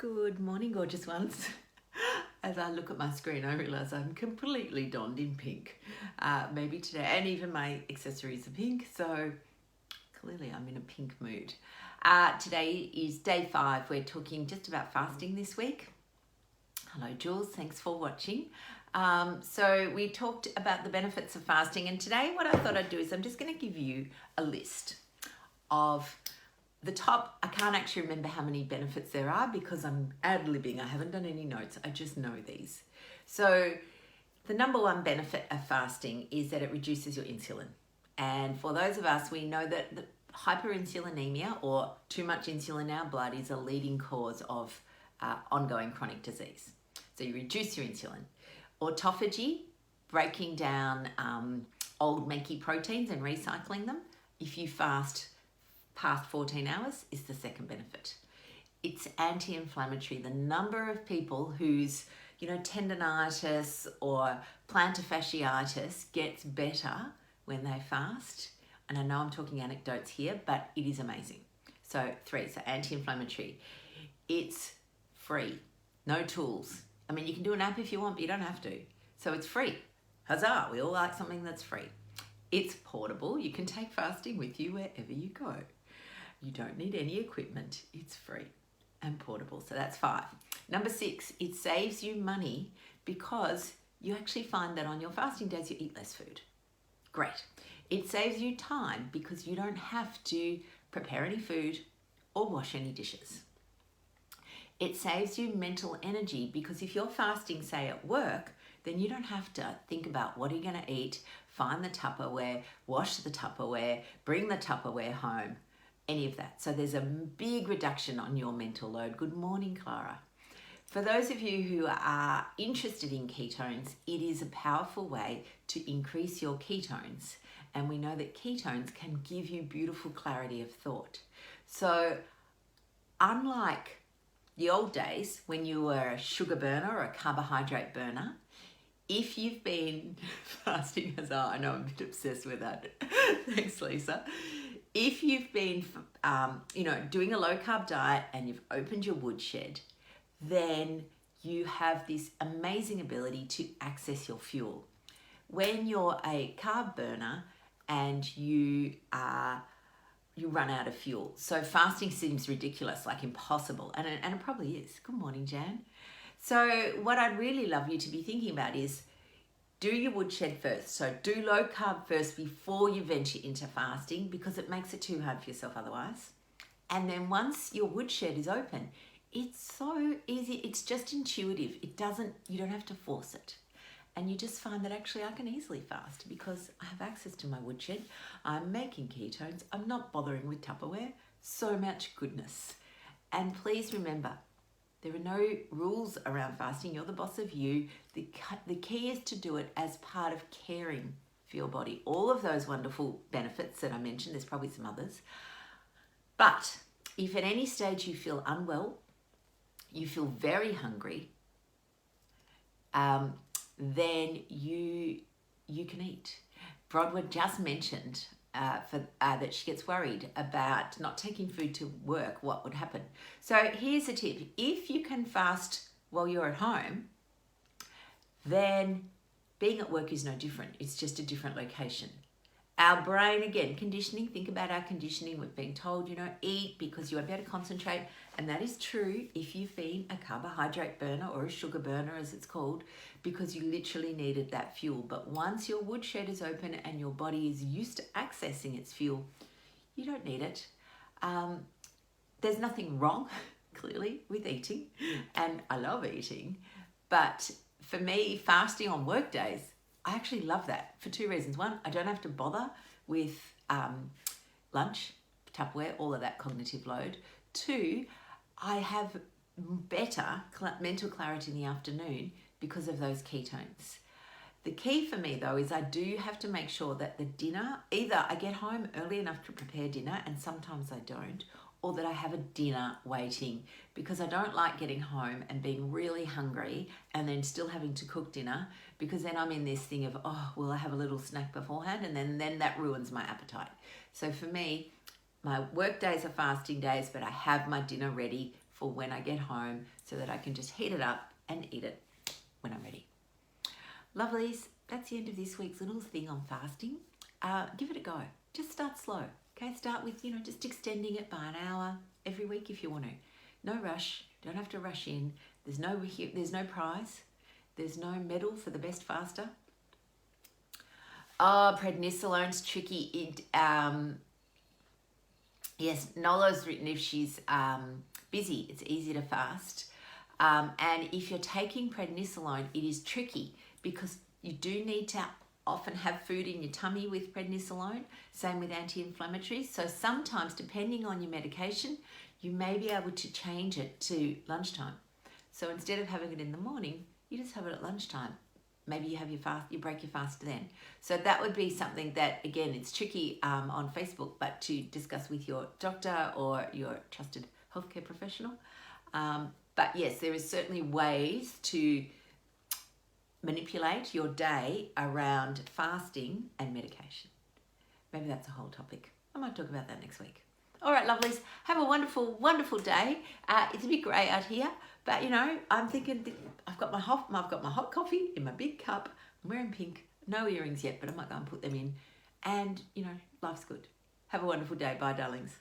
Good morning, gorgeous ones. As I look at my screen, I realise I'm completely donned in pink. Maybe today, and even my accessories are pink, so clearly I'm in a pink mood. Today is day 5. We're talking just about fasting this week. Hello, Jules. Thanks for watching. So we talked about the benefits of fasting, and today what I thought I'd do is I'm just going to give you a list of the top. I can't actually remember how many benefits there are because I'm ad-libbing. I haven't done any notes. I just know these. So the number one benefit of fasting is that it reduces your insulin. And for those of us, we know that the hyperinsulinemia, or too much insulin in our blood, is a leading cause of ongoing chronic disease. So you reduce your insulin. Autophagy, breaking down old manky proteins and recycling them. If you fast past 14 hours, is the second benefit. It's anti-inflammatory. The number of people whose tendinitis or plantar fasciitis gets better when they fast, and I know I'm talking anecdotes here, but it is amazing. So 3, so anti-inflammatory. It's free, no tools. I mean, you can do an app if you want, but you don't have to. So it's free. Huzzah, we all like something that's free. It's portable. You can take fasting with you wherever you go. You don't need any equipment. It's free and portable. So that's 5. Number 6, it saves you money because you actually find that on your fasting days you eat less food. Great. It saves you time because you don't have to prepare any food or wash any dishes. It saves you mental energy because if you're fasting, say at work, then you don't have to think about what are you going to eat, find the Tupperware, wash the Tupperware, bring the Tupperware home, any of that. So there's a big reduction on your mental load. Good morning, Clara. For those of you who are interested in ketones, it is a powerful way to increase your ketones. And we know that ketones can give you beautiful clarity of thought. So unlike the old days when you were a sugar burner or a carbohydrate burner, if you've been fasting, as I know I'm a bit obsessed with that. Thanks, Lisa. If you've been, doing a low carb diet and you've opened your woodshed, then you have this amazing ability to access your fuel. When you're a carb burner and you run out of fuel. So fasting seems ridiculous, like impossible, and it probably is. Good morning, Jan. So what I'd really love you to be thinking about is do your woodshed first. So do low carb first before you venture into fasting because it makes it too hard for yourself otherwise. And then once your woodshed is open, it's so easy. It's just intuitive. You don't have to force it. And you just find that actually I can easily fast because I have access to my woodshed. I'm making ketones. I'm not bothering with Tupperware. So much goodness. And please remember, there are no rules around fasting. You're the boss of you. The key is to do it as part of caring for your body. All of those wonderful benefits that I mentioned, there's probably some others. But if at any stage you feel unwell, you feel very hungry, then you can eat. Brodwood just mentioned that she gets worried about not taking food to work, what would happen. So here's a tip. If you can fast while you're at home, then being at work is no different. It's just a different location. Our brain, again, conditioning, think about our conditioning. We've been told, eat because you won't be able to concentrate. And that is true if you've been a carbohydrate burner or a sugar burner, as it's called, because you literally needed that fuel. But once your woodshed is open and your body is used to accessing its fuel, you don't need it. There's nothing wrong, clearly, with eating. And I love eating. But for me, fasting on work days, I actually love that for 2 reasons. 1, I don't have to bother with lunch, Tupperware, all of that cognitive load. 2, I have better mental clarity in the afternoon because of those ketones. The key for me, though, is I do have to make sure that the dinner, either I get home early enough to prepare dinner, and sometimes I don't, or that I have a dinner waiting, because I don't like getting home and being really hungry and then still having to cook dinner, because then I'm in this thing of, will I have a little snack beforehand? And then that ruins my appetite. So for me, my work days are fasting days, but I have my dinner ready for when I get home so that I can just heat it up and eat it when I'm ready. Lovelies, that's the end of this week's little thing on fasting. Give it a go. Just start slow. Okay, start with, just extending it by an hour every week if you want to. No rush. Don't have to rush in. There's no prize. There's no medal for the best faster. Oh, prednisolone's tricky. Yes, Nola's written if she's busy, it's easy to fast. And if you're taking prednisolone, it is tricky because you do need to often have food in your tummy with prednisolone. Same with anti-inflammatories. So sometimes, depending on your medication, you may be able to change it to lunchtime. So instead of having it in the morning, you just have it at lunchtime. Maybe you have you break your fast then. So that would be something that, again, it's tricky on Facebook, but to discuss with your doctor or your trusted healthcare professional. But yes, there is certainly ways to manipulate your day around fasting and medication. Maybe that's a whole topic. I might talk about that next week. All right, lovelies, have a wonderful, wonderful day. It's a bit grey out here, but I'm thinking I've got my hot coffee in my big cup. I'm wearing pink, no earrings yet, but I might go and put them in. And life's good. Have a wonderful day. Bye, darlings.